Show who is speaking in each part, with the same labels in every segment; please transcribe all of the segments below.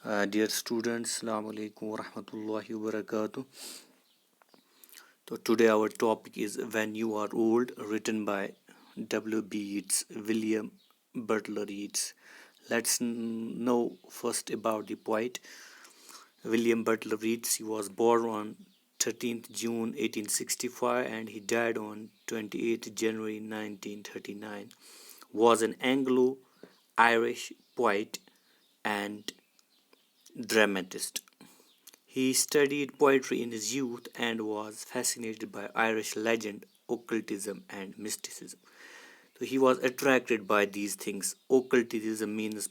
Speaker 1: Dear students, Assalamu alaikum wa rahmatullahi wa barakatuh. So today our topic is When You Are Old, written by W.B. Yeats, William Butler Yeats. Let's know first about the poet. William Butler Yeats, he was born on 13th June 1865 and he died on 28th January 1939. Was an Anglo-Irish poet and dramatist. He studied poetry in his youth and was fascinated by Irish legend, occultism, and mysticism. So he was attracted by these things. Occultism means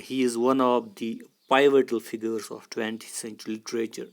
Speaker 1: he is one of the pivotal figures of 20th century literature.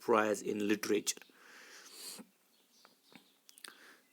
Speaker 1: Prize in Literature.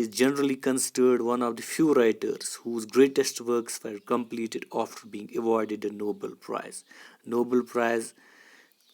Speaker 1: is generally considered one of the few writers whose greatest works were completed after being awarded a Nobel Prize. Nobel Prize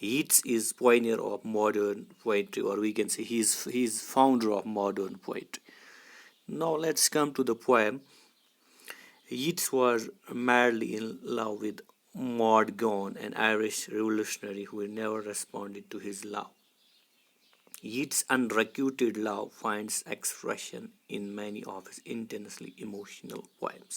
Speaker 1: Yeats is pioneer of modern poetry, or we can say he is founder of modern poetry. Now let's come to the poem. Yeats was madly in love with Maud Gonne, an Irish revolutionary who never responded to his love. Yeats' unrequited love finds expression in many of his intensely emotional poems.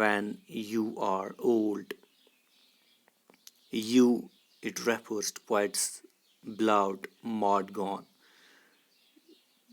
Speaker 1: When You Are Old. You, it refers to poet's beloved Maud Gonne,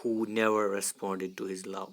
Speaker 1: who never responded to his love.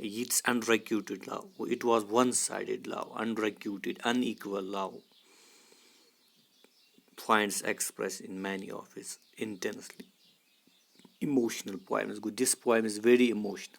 Speaker 1: Yeats' unrequited love, it was one-sided love, unrequited, unequal love, finds expressed in many of his intensely emotional poems. This poem is very emotional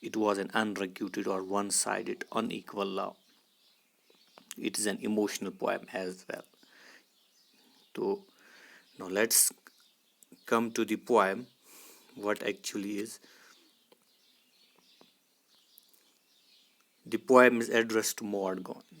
Speaker 1: it was an unrequited or one-sided, unequal love. It is an emotional poem as well. So now let's come to the poem, what actually is. The poem is addressed to Maud Gonne.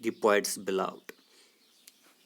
Speaker 1: the poet's beloved,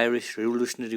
Speaker 1: Irish revolutionary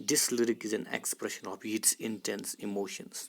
Speaker 1: This lyric is an expression of Yeats' intense emotions.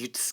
Speaker 1: Yeats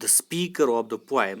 Speaker 1: The speaker of the poem,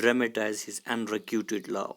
Speaker 1: dramatize his unrequited love.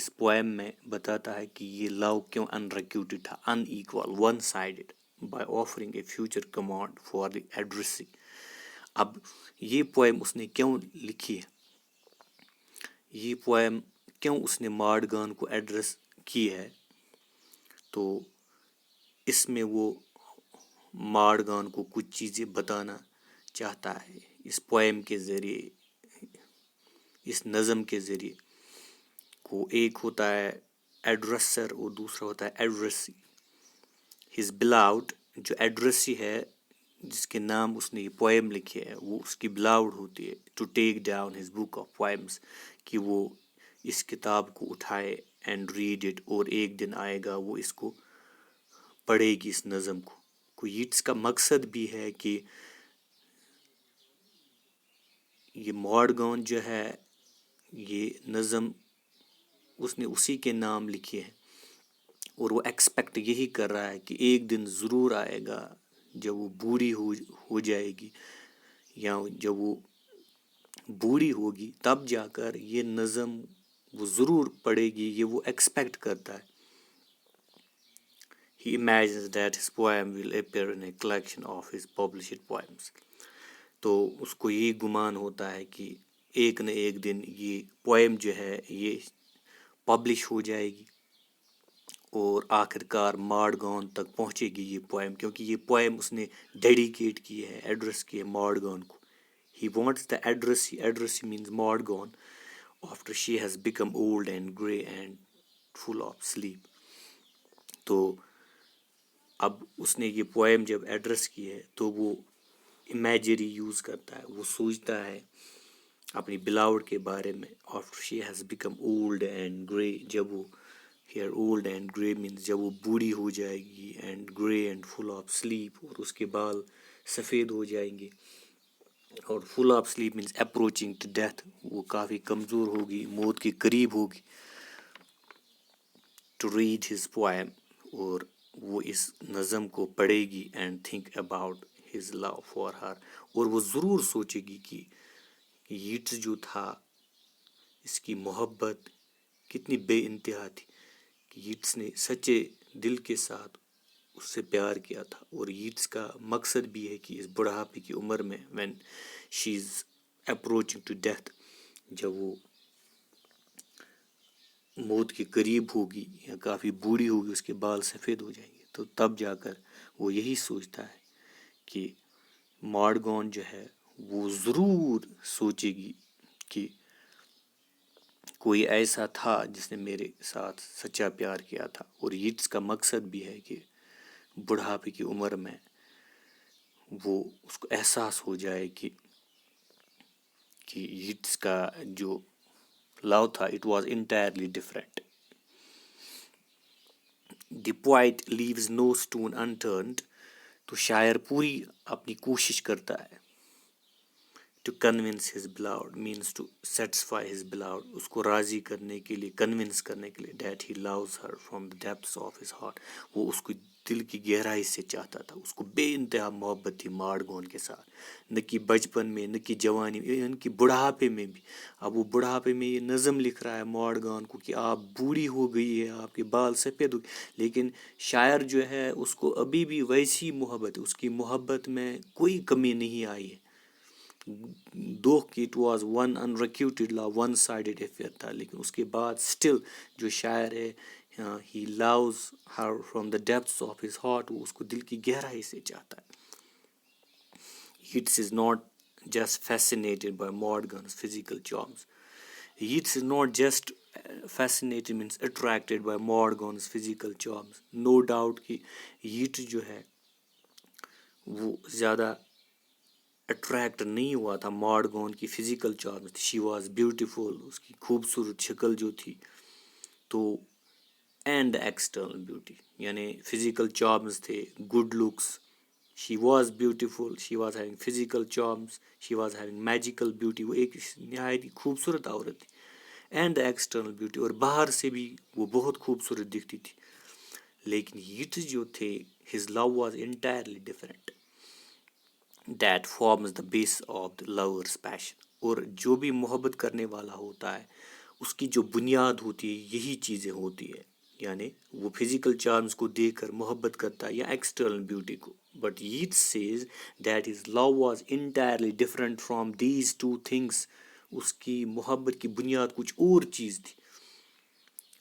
Speaker 1: اس poem میں بتاتا ہے کہ یہ love کیوں unrequited تھا، unequal, one sided, by offering a future command for the addressee. اب یہ پوئم اس نے کیوں لکھی ہے، یہ پوئم کیوں اس نے مارڈگان کو ایڈریس کی ہے، تو اس میں وہ مارڈگان کو کچھ چیزیں بتانا چاہتا ہے اس پوئم کے ذریعے، اس نظم کے ذریعے. کو ایک ہوتا ہے ایڈریسر اور دوسرا ہوتا ہے ایڈریسی. ہز بلاؤڈ، جو ایڈریسی ہے جس کے نام اس نے یہ پوئم لکھی ہے، وہ اس کی بلاؤڈ ہوتی ہے. To take down his book of poems, کہ وہ اس کتاب کو اٹھائے اینڈ ریڈ اٹ، اور ایک دن آئے گا وہ اس کو پڑھے گی اس نظم کو. یٹس کا مقصد بھی ہے کہ یہ مارڈگان جو ہے یہ نظم اس نے اسی کے نام لکھی ہے، اور وہ ایکسپیکٹ یہی کر رہا ہے کہ ایک دن ضرور آئے گا جب وہ بوڑھی ہو جائے گی، یا جب وہ بوڑھی ہوگی تب جا کر یہ نظم وہ ضرور پڑھے گی، یہ وہ ایکسپیکٹ کرتا ہے. He imagines that his poem will appear in a collection of his published poems. تو اس کو یہ گمان ہوتا ہے کہ ایک نہ ایک دن یہ پوئم جو ہے یہ پبلش ہو جائے گی، اور آخر کار مارڈگان تک پہنچے گی یہ پوئم، کیونکہ یہ پوئم اس نے ڈیڈیکیٹ کی ہے، ایڈریس کی ہے مارڈگان کو. He wants the addressee means Mordgon, after she has become old and grey and full of sleep. تو اب اس نے یہ پوئم جب ایڈریس کی ہے تو وہ امیجری یوز کرتا ہے، وہ سوچتا ہے اپنی بلاؤڈ کے بارے میں. After she has become old and grey, جب وہ here old and grey means جب وہ بوڑھی ہو جائے گی، and grey and full of sleep, اور اس کے بال سفید ہو جائیں گے. اور full of sleep means approaching to death, وہ کافی کمزور ہوگی، موت کے قریب ہوگی. ٹو ریڈ ہز پوئم، اور وہ اس نظم کو پڑھے گی. And think about his love for her, اور وہ ضرور سوچے گی کہ یٹس جو تھا اس کی محبت کتنی بے انتہا تھی، کہ یٹس نے سچے دل کے ساتھ اس سے پیار کیا تھا. اور یٹس کا مقصد بھی ہے کہ اس بڑھاپے کی عمر میں when she is approaching to death، جب وہ موت کے قریب ہوگی یا کافی بوڑھی ہوگی، اس کے بال سفید ہو جائیں گے، تو تب جا کر وہ یہی سوچتا ہے کہ مارڈگان جو ہے وہ ضرور سوچے گی کہ کوئی ایسا تھا جس نے میرے ساتھ سچا پیار کیا تھا. اور یٹس کا مقصد بھی ہے کہ بڑھاپے کی عمر میں وہ اس کو احساس ہو جائے کہ یٹس کا جو لو تھا it was entirely different. The poet leaves no stone unturned, تو شاعر پوری اپنی کوشش کرتا ہے. To convince his beloved means to satisfy his beloved, اس کو راضی کرنے کے لیے، کنونس کرنے کے لیے. That he loves her from the depths of his heart, وہ اس کو دل کی گہرائی سے چاہتا تھا. اس کو بے انتہا محبت تھی مارڈگان کے ساتھ، نہ کہ بچپن میں، نہ کہ جوانی میں، یعنی کہ بڑھاپے میں بھی. اب وہ بڑھاپے میں یہ نظم لکھ رہا ہے مارڈگان کو کہ آپ بوڑھی ہو گئی ہے، آپ کے بال سفید ہو گئے، لیکن شاعر جو ہے اس کو ابھی بھی ویسی محبت، اس کی محبت میں کوئی کمی نہیں آئی ہے. دو کہ it was one unrequited love, one sided affair تھا، لیکن اس کے بعد اسٹل جو شاعر ہے he loves her from the depths of his heart, وہ اس کو دل کی گہرائی سے چاہتا ہے. Yeats is not just fascinated by Mordgan's physical charms. Yeats is not just fascinated means attracted by Mordgan's physical charms. No doubt کہ Yeats جو ہے وہ زیادہ اٹریکٹ نہیں ہوا تھا مارڈگان کی physical charms. She was beautiful, اس کی خوبصورت شکل جو تھی، تو اینڈ ایکسٹرنل بیوٹی، یعنی فزیکل چارمز تھے، good looks. She was beautiful, she was having physical charms, she was having magical beauty, وہ ایک نہایت ہی خوبصورت عورت تھی. اینڈ ایکسٹرنل بیوٹی، اور باہر سے بھی وہ بہت خوبصورت دکھتی تھی. لیکن یٹس جو تھے his love was entirely different. That forms the base of the lover's passion. اور جو بھی محبت کرنے والا ہوتا ہے اس کی جو بنیاد ہوتی ہے یہی چیزیں ہوتی ہے، یعنی وہ فزیکل چارمز کو دیکھ کر محبت کرتا ہے یا ایکسٹرنل بیوٹی کو. But Yeats says that his love was entirely different from these two things. اس کی محبت کی بنیاد کچھ اور چیز تھی.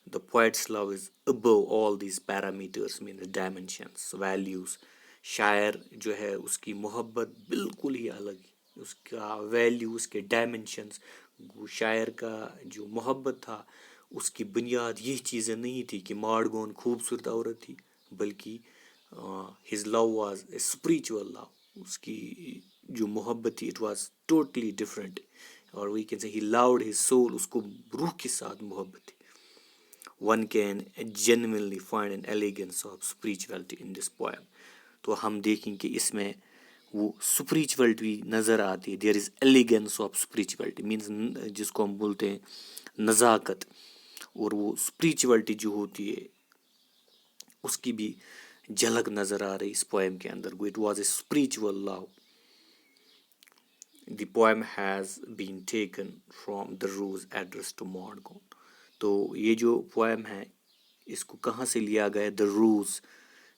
Speaker 1: The poet's love is above all these parameters, means dimensions, values. شاعر جو ہے اس کی محبت بالکل ہی الگ ہے، اس کا ویلیو، اس کے ڈائمنشنس. شاعر کا جو محبت تھا اس کی بنیاد یہ چیزیں نہیں تھی کہ مارگون خوبصورت عورت تھی، بلکہ his love was a spiritual love. اس کی جو محبت تھی اٹ واز ٹوٹلی ڈفرینٹ، اور we can say he loved his soul. اس کو روح کے ساتھ محبت تھی. One can genuinely find an elegance of spirituality in this poem. تو ہم دیکھیں کہ اس میں وہ spirituality نظر آتی ہے. There is elegance of spirituality means جس کو ہم بولتے ہیں نزاکت. اور وہ spirituality جو ہوتی ہے اس کی بھی جھلک نظر آ رہی اس پوئم کے اندر. It was a spiritual love. The poem has been taken from the rose addressed to Morgan. تو یہ جو پوئم ہے اس کو کہاں سے لیا گیا؟ The rose.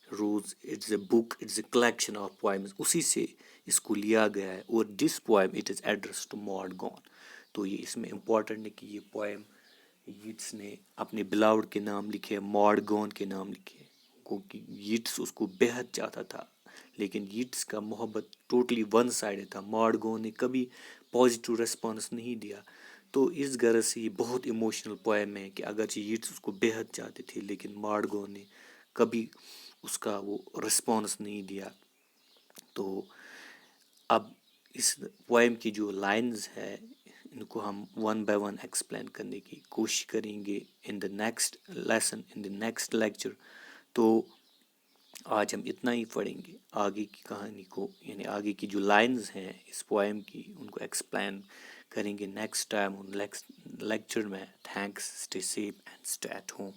Speaker 1: Rose it's a book, it's a collection of poems, اسی سے اس کو لیا گیا ہے. اور this poem it is addressed to Maud Gonne. تو یہ اس میں امپورٹنٹ ہے کہ یہ پوئم یٹس نے اپنے بلاؤڈ کے نام لکھے، ماڈ گون کے نام لکھے، کیونکہ یٹس اس کو بے حد چاہتا تھا، لیکن یٹس کا محبت ٹوٹلی ون سائڈ تھا. ماڈ گون نے کبھی پازیٹیو ریسپانس نہیں دیا. تو اس غرض سے یہ بہت ایموشنل پوئم ہے کہ اگرچہ یٹس اس کو بے حد چاہتے تھے لیکن مارگو نے کبھی اس کا وہ رسپانس نہیں دیا. تو اب اس پوئم کی جو لائنز ہے ان کو ہم ون بائی ون ایکسپلین کرنے کی کوشش کریں گے in the next lesson, in the next lecture. تو آج ہم اتنا ہی پڑھیں گے. آگے کی کہانی کو، یعنی آگے کی جو لائنز ہیں اس پوئم کی، ان کو ایکسپلین کریں گے نیکسٹ ٹائم نیکسٹ لیکچر میں. Thanks, stay safe and stay at home.